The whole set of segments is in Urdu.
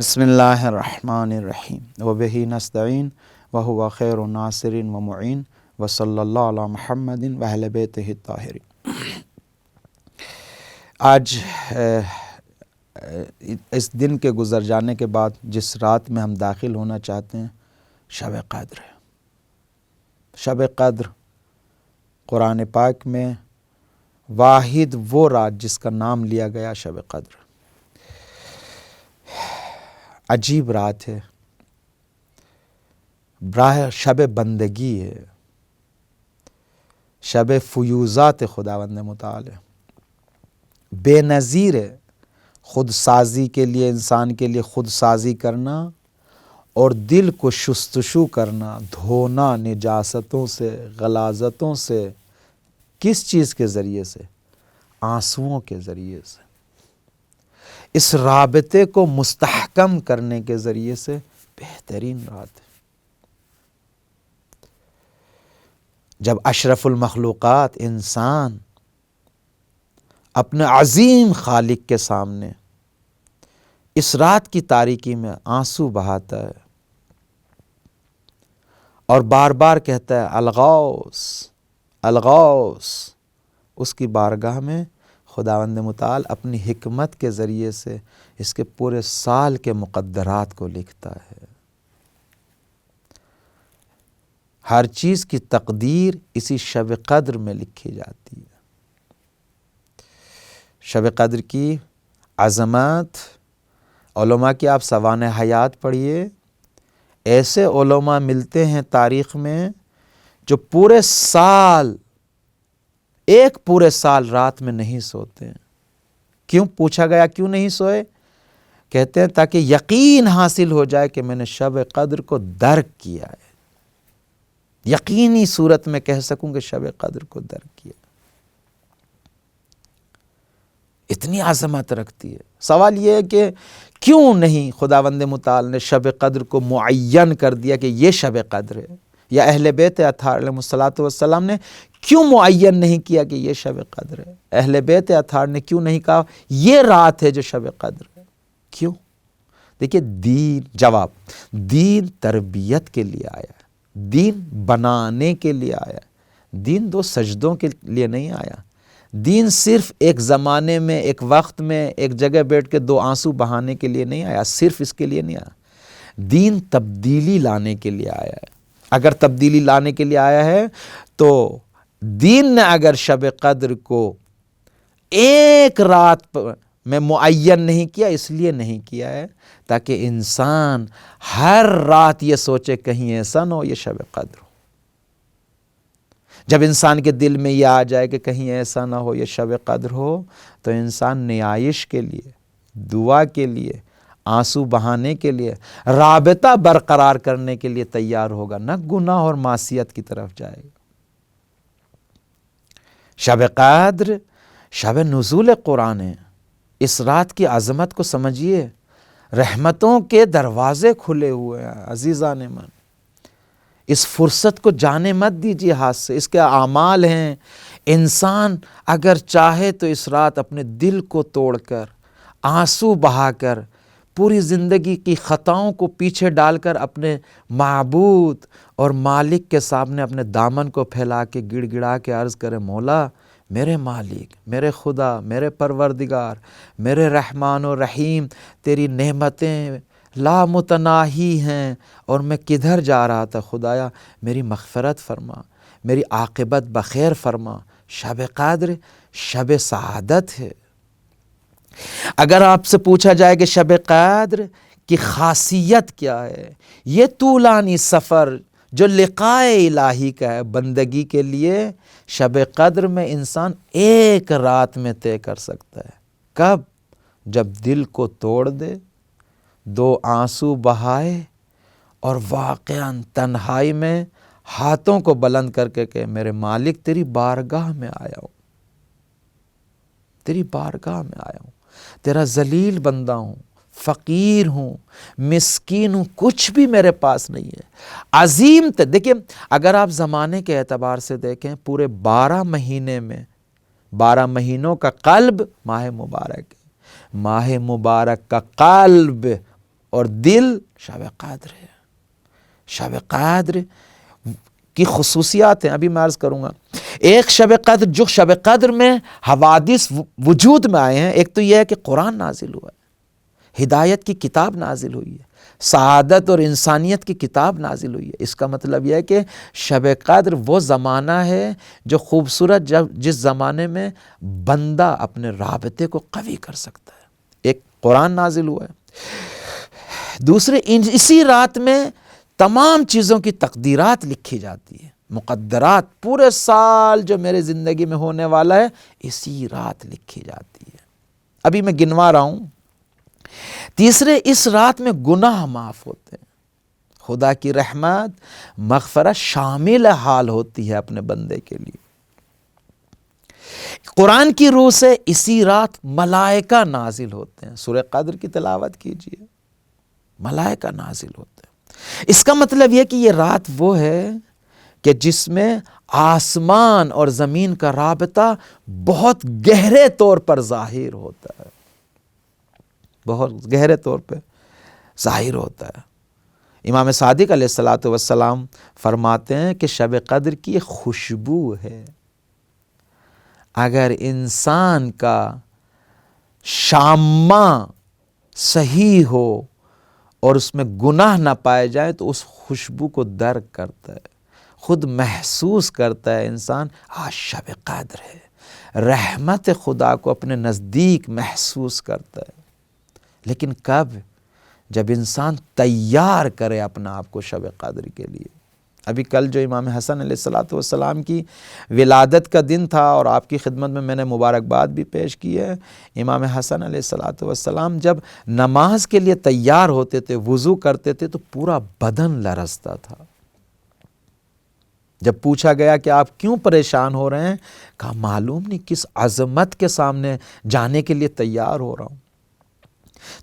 بسم اللہ الرحمن الرحیم وبہ نستعین وہو خیر ناصر و معین وصلی اللہ علی محمد واہل بیتہ الطاہرین۔ آج اس دن کے گزر جانے کے بعد جس رات میں ہم داخل ہونا چاہتے ہیں شب قدر ہے۔ شب قدر قرآن پاک میں واحد وہ رات جس کا نام لیا گیا شب قدر۔ عجیب رات ہے، شب بندگی ہے، شب فیوزات خداوند متعال، بے نظیر ہے۔ خود سازی کے لیے، انسان کے لیے خود سازی کرنا اور دل کو شستشو کرنا، دھونا نجاستوں سے، غلاظتوں سے، کس چیز کے ذریعے سے؟ آنسوؤں کے ذریعے سے۔ اس رابطے کو مستحکم کرنے کے ذریعے سے بہترین رات ہے۔ جب اشرف المخلوقات انسان اپنے عظیم خالق کے سامنے اس رات کی تاریکی میں آنسو بہاتا ہے اور بار بار کہتا ہے الغوث الغوث، اس کی بارگاہ میں خداوند متعال اپنی حکمت کے ذریعے سے اس کے پورے سال کے مقدرات کو لکھتا ہے۔ ہر چیز کی تقدیر اسی شب قدر میں لکھی جاتی ہے۔ شب قدر کی عظمت، علماء کی آپ سوانح حیات پڑھیے، ایسے علماء ملتے ہیں تاریخ میں جو پورے سال، ایک پورے سال رات میں نہیں سوتے ہیں۔ کیوں؟ پوچھا گیا کیوں نہیں سوئے؟ کہتے ہیں تاکہ یقین حاصل ہو جائے کہ میں نے شب قدر کو درک کیا ہے، یقینی صورت میں کہہ سکوں کہ شب قدر کو درک کیا۔ اتنی عظمت رکھتی ہے۔ سوال یہ ہے کہ کیوں نہیں خداوند متعال نے شب قدر کو معین کر دیا کہ یہ شب قدر ہے؟ یا اہل بیت اطہار علیہ الصلوۃ والسلام نے کیوں معین نہیں کیا کہ یہ شب قدر ہے؟ اہل بیت اطہار نے کیوں نہیں کہا یہ رات ہے جو شب قدر ہے؟ کیوں؟ دیکھیے، جواب دین تربیت کے لیے آیا ہے، دین بنانے کے لیے آیا ہے، دین دو سجدوں کے لیے نہیں آیا۔ دین صرف ایک زمانے میں، ایک وقت میں، ایک جگہ بیٹھ کے دو آنسو بہانے کے لیے نہیں آیا، صرف اس کے لیے نہیں آیا۔ دین تبدیلی لانے کے لیے آیا ہے۔ اگر تبدیلی لانے کے لیے آیا ہے تو دین نے اگر شب قدر کو ایک رات میں معین نہیں کیا، اس لیے نہیں کیا ہے تاکہ انسان ہر رات یہ سوچے کہیں ایسا نہ ہو یہ شب قدر ہو۔ جب انسان کے دل میں یہ آ جائے کہ کہیں ایسا نہ ہو یہ شب قدر ہو، تو انسان نیائش کے لیے، دعا کے لیے، آنسو بہانے کے لیے، رابطہ برقرار کرنے کے لیے تیار ہوگا، نہ گناہ اور معصیت کی طرف جائے گا۔ شب قدر شب نزول قرآن ہے۔ اس رات کی عظمت کو سمجھیے، رحمتوں کے دروازے کھلے ہوئے ہیں عزیزان من۔ اس فرصت کو جانے مت دیجیے ہاتھ سے، اس کے اعمال ہیں۔ انسان اگر چاہے تو اس رات اپنے دل کو توڑ کر، آنسو بہا کر، پوری زندگی کی خطاؤں کو پیچھے ڈال کر اپنے معبود اور مالک کے سامنے اپنے دامن کو پھیلا کے گڑ گڑا کے عرض کرے، مولا میرے مالک، میرے خدا، میرے پروردگار، میرے رحمان و رحیم، تیری نعمتیں لامتناہی ہیں اور میں کدھر جا رہا تھا، خدایا میری مغفرت فرما، میری عاقبت بخیر فرما۔ شب قدر شب سعادت ہے۔ اگر آپ سے پوچھا جائے کہ شب قدر کی خاصیت کیا ہے، یہ طولانی سفر جو لقائے الہی کا ہے، بندگی کے لیے شب قدر میں انسان ایک رات میں طے کر سکتا ہے۔ کب؟ جب دل کو توڑ دے، دو آنسو بہائے اور واقعاً تنہائی میں ہاتھوں کو بلند کر کے کہ میرے مالک تیری بارگاہ میں آیا ہوں، تیری بارگاہ میں آیا ہوں، تیرا ذلیل بندہ ہوں، فقیر ہوں، مسکین ہوں، کچھ بھی میرے پاس نہیں ہے۔ عظیم دیکھیں، اگر آپ زمانے کے اعتبار سے دیکھیں، پورے 12 مہینے میں 12 مہینوں کا قلب ماہ مبارک ہے۔ ماہ مبارک کا قلب اور دل شب قدر ہے۔ شب قدر کی خصوصیات ہیں، ابھی میں عرض کروں گا۔ ایک شب قدر، جو شب قدر میں حوادث وجود میں آئے ہیں، ایک تو یہ ہے کہ قرآن نازل ہوا ہے، ہدایت کی کتاب نازل ہوئی ہے، سعادت اور انسانیت کی کتاب نازل ہوئی ہے۔ اس کا مطلب یہ ہے کہ شب قدر وہ زمانہ ہے جو خوبصورت، جس زمانے میں بندہ اپنے رابطے کو قوی کر سکتا ہے۔ ایک قرآن نازل ہوا ہے، دوسرے اسی رات میں تمام چیزوں کی تقدیرات لکھی جاتی ہے، مقدرات، پورے سال جو میرے زندگی میں ہونے والا ہے اسی رات لکھی جاتی ہے۔ ابھی میں گنوا رہا ہوں۔ تیسرے، اس رات میں گناہ معاف ہوتے ہیں، خدا کی رحمت، مغفرت شامل حال ہوتی ہے اپنے بندے کے لیے۔ قرآن کی روح سے اسی رات ملائکہ نازل ہوتے ہیں، سورہ قدر کی تلاوت کیجئے، ملائکہ نازل ہوتے ہیں۔ اس کا مطلب یہ کہ یہ رات وہ ہے کہ جس میں آسمان اور زمین کا رابطہ بہت گہرے طور پر ظاہر ہوتا ہے، بہت گہرے طور پہ ظاہر ہوتا ہے۔ امام صادق علیہ السلام فرماتے ہیں کہ شب قدر کی ایک خوشبو ہے، اگر انسان کا شامہ صحیح ہو اور اس میں گناہ نہ پائے جائیں تو اس خوشبو کو درک کرتا ہے، خود محسوس کرتا ہے انسان آج شب قدر ہے، رحمت خدا کو اپنے نزدیک محسوس کرتا ہے۔ لیکن کب؟ جب انسان تیار کرے اپنا آپ کو شب قدر کے لیے۔ ابھی کل جو امام حسن علیہ السلام کی ولادت کا دن تھا اور آپ کی خدمت میں نے مبارکباد بھی پیش کی ہے۔ امام حسن علیہ السلام جب نماز کے لیے تیار ہوتے تھے، وضو کرتے تھے تو پورا بدن لرزتا تھا۔ جب پوچھا گیا کہ آپ کیوں پریشان ہو رہے ہیں، کہا معلوم نہیں کس عظمت کے سامنے جانے کے لیے تیار ہو رہا ہوں۔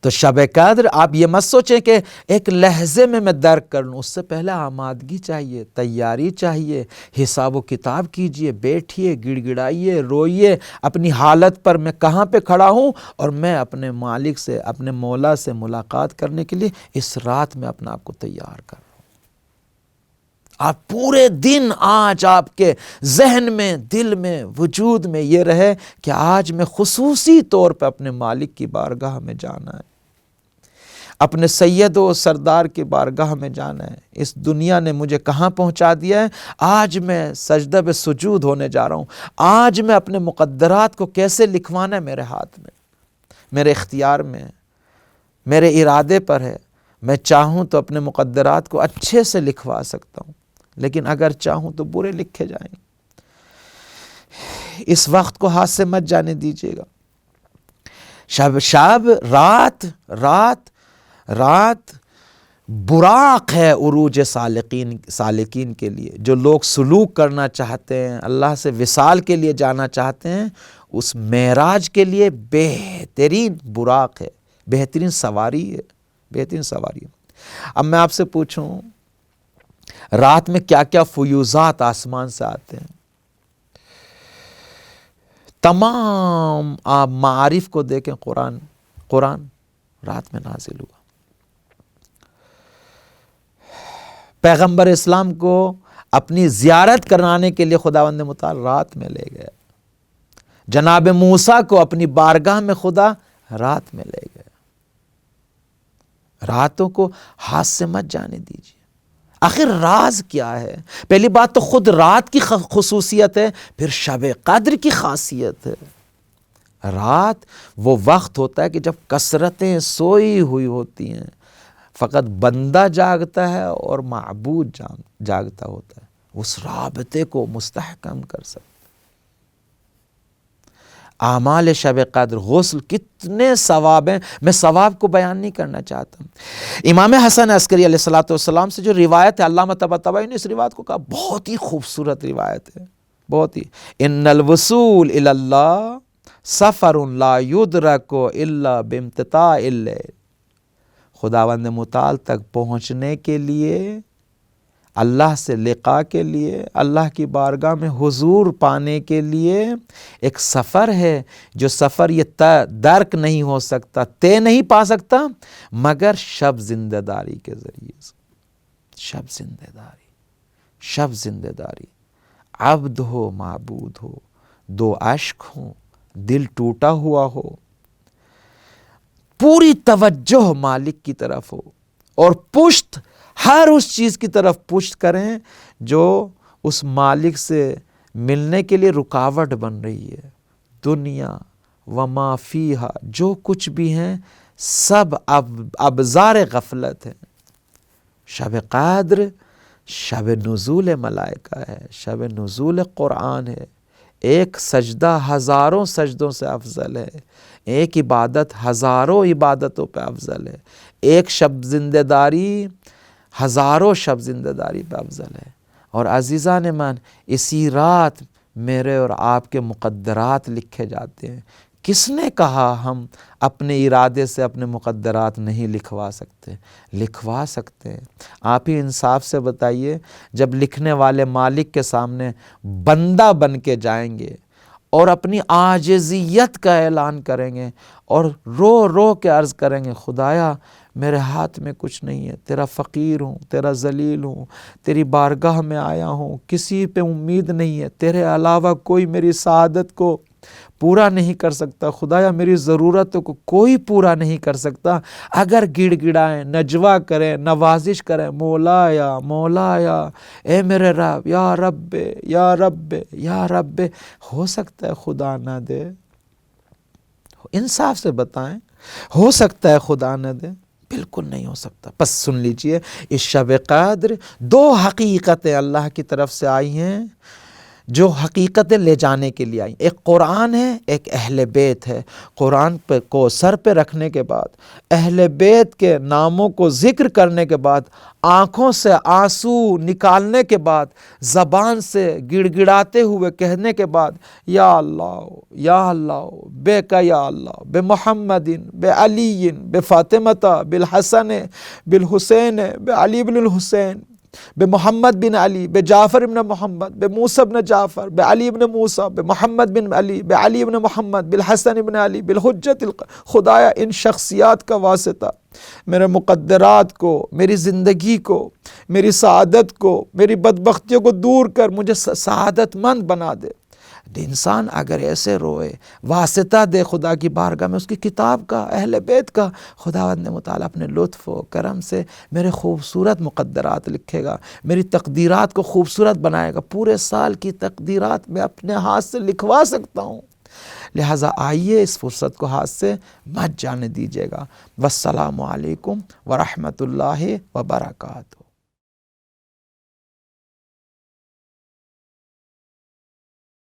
تو شب قدر آپ یہ مت سوچیں کہ ایک لحظے میں درک کر لوں، اس سے پہلے آمادگی چاہیے، تیاری چاہیے، حساب و کتاب کیجئے، بیٹھیے، گڑ گڑائیے، روئیے اپنی حالت پر، میں کہاں پہ کھڑا ہوں اور میں اپنے مالک سے، اپنے مولا سے ملاقات کرنے کے لیے اس رات میں اپنا آپ کو تیار کر رہا ہوں۔ آپ پورے دن آج آپ کے ذہن میں، دل میں، وجود میں یہ رہے کہ آج میں خصوصی طور پہ اپنے مالک کی بارگاہ میں جانا ہے، اپنے سید و سردار کی بارگاہ میں جانا ہے۔ اس دنیا نے مجھے کہاں پہنچا دیا ہے، آج میں سجدہ بے سجود ہونے جا رہا ہوں۔ آج میں اپنے مقدرات کو کیسے لکھوانا ہے، میرے ہاتھ میں، میرے اختیار میں، میرے ارادے پر ہے۔ میں چاہوں تو اپنے مقدرات کو اچھے سے لکھوا سکتا ہوں، لیکن اگر چاہوں تو برے لکھے جائیں گے۔ اس وقت کو ہاتھ سے مت جانے دیجیے گا۔ رات براق ہے عروج سالکین کے لیے، جو لوگ سلوک کرنا چاہتے ہیں، اللہ سے وصال کے لیے جانا چاہتے ہیں، اس معراج کے لیے بہترین براق ہے، بہترین سواری ہے، بہترین سواری ہے۔ اب میں آپ سے پوچھوں، رات میں کیا کیا فیوزات آسمان سے آتے ہیں؟ تمام آپ معارف کو دیکھیں، قرآن رات میں نازل ہوا۔ پیغمبر اسلام کو اپنی زیارت کرانے کے لیے خداوند متعال رات میں لے گیا۔ جناب موسیٰ کو اپنی بارگاہ میں خدا رات میں لے گیا۔ راتوں کو ہاتھ سے مت جانے دیجیے۔ آخر راز کیا ہے؟ پہلی بات تو خود رات کی خصوصیت ہے، پھر شب قدر کی خاصیت ہے۔ رات وہ وقت ہوتا ہے کہ جب کثرتیں سوئی ہوئی ہوتی ہیں، فقط بندہ جاگتا ہے اور معبود جاگتا ہوتا ہے، اس رابطے کو مستحکم کر سکتا۔ اعمال شب قدر، غسل، کتنے ثواب ہیں، میں ثواب کو بیان نہیں کرنا چاہتا۔ امام حسن عسکری علیہ السلام سے جو روایت ہے، علامہ طباطبائی نے اس روایت کو کہا بہت ہی خوبصورت روایت ہے، بہت ہی۔ ان الوصول الی اللہ سفر لا یدرک الا بامتطاع اللیل، خداوند متعال تک پہنچنے کے لیے اللہ سے لقاء کے لیے، اللہ کی بارگاہ میں حضور پانے کے لیے ایک سفر ہے، جو سفر یہ درک نہیں ہو سکتا، طے نہیں پا سکتا مگر شب زندہ داری کے ذریعے سے۔ شب زندہ داری، شب زندہ داری، عبد ہو معبود ہو، دو عشق ہوں، دل ٹوٹا ہوا ہو، پوری توجہ مالک کی طرف ہو، اور پشت ہر اس چیز کی طرف پشت کریں جو اس مالک سے ملنے کے لیے رکاوٹ بن رہی ہے۔ دنیا وما فیہا، جو کچھ بھی ہیں سب ابزار غفلت ہیں۔ شب قدر شب نزول ملائکہ ہے، شب نزول قرآن ہے، ایک سجدہ ہزاروں سجدوں سے افضل ہے، ایک عبادت ہزاروں عبادتوں پہ افضل ہے، ایک شب زندہ داری ہزاروں شب زندہ داری پہ افضل ہے۔ اور عزیزان من، اسی رات میرے اور آپ کے مقدرات لکھے جاتے ہیں۔ کس نے کہا ہم اپنے ارادے سے اپنے مقدرات نہیں لکھوا سکتے؟ لکھوا سکتے ہیں۔ آپ ہی انصاف سے بتائیے، جب لکھنے والے مالک کے سامنے بندہ بن کے جائیں گے اور اپنی عاجزیت کا اعلان کریں گے اور رو رو کے عرض کریں گے، خدایا میرے ہاتھ میں کچھ نہیں ہے، تیرا فقیر ہوں، تیرا ذلیل ہوں، تیری بارگاہ میں آیا ہوں، کسی پہ امید نہیں ہے، تیرے علاوہ کوئی میری سعادت کو پورا نہیں کر سکتا، خدایا میری ضرورتوں کو کوئی پورا نہیں کر سکتا۔ اگر گڑ گڑائیں، نجوا کریں، نوازش کریں، مولایا مولایا، اے میرے رب، یا رب یا رب یا رب، ہو سکتا ہے خدا نہ دے؟ انصاف سے بتائیں، ہو سکتا ہے خدا نہ دے؟ بالکل نہیں ہو سکتا۔ پس سن لیجئے، اس شب قدر دو حقیقتیں اللہ کی طرف سے آئی ہیں جو حقیقتیں لے جانے کے لیے آئی۔ ایک قرآن ہے، ایک اہل بیت ہے۔ قرآن کو سر پہ رکھنے کے بعد، اہل بیت کے ناموں کو ذکر کرنے کے بعد، آنکھوں سے آنسو نکالنے کے بعد، زبان سے گڑ گڑاتے ہوئے کہنے کے بعد، یا اللہ بے کا یا اللہ، بے محمد، بے علی، بے فاطمہ، بالحسن، بالحسین، بے علی بن الحسین، بے محمد بن علی، بے جعفر بن محمد، بے موسیٰ بن جعفر، بے علی بن موسیٰ، بے محمد بن علی، بے علی بن محمد، بالحسن بن علی، بالحجت خدایا ان شخصیات کا واسطہ میرے مقدرات کو، میری زندگی کو، میری سعادت کو، میری بدبختیوں کو دور کر مجھے سعادت مند بنا دے۔ انسان اگر ایسے روئے، واسطہ دے خدا کی بارگاہ میں، اس کی کتاب کا، اہل بیت کا، خداوند نے مطالعہ اپنے لطف و کرم سے میرے خوبصورت مقدرات لکھے گا، میری تقدیرات کو خوبصورت بنائے گا۔ پورے سال کی تقدیرات میں اپنے ہاتھ سے لکھوا سکتا ہوں، لہٰذا آئیے اس فرصت کو ہاتھ سے مت جانے دیجیے گا۔ والسلام علیکم ورحمۃ اللہ وبرکاتہ۔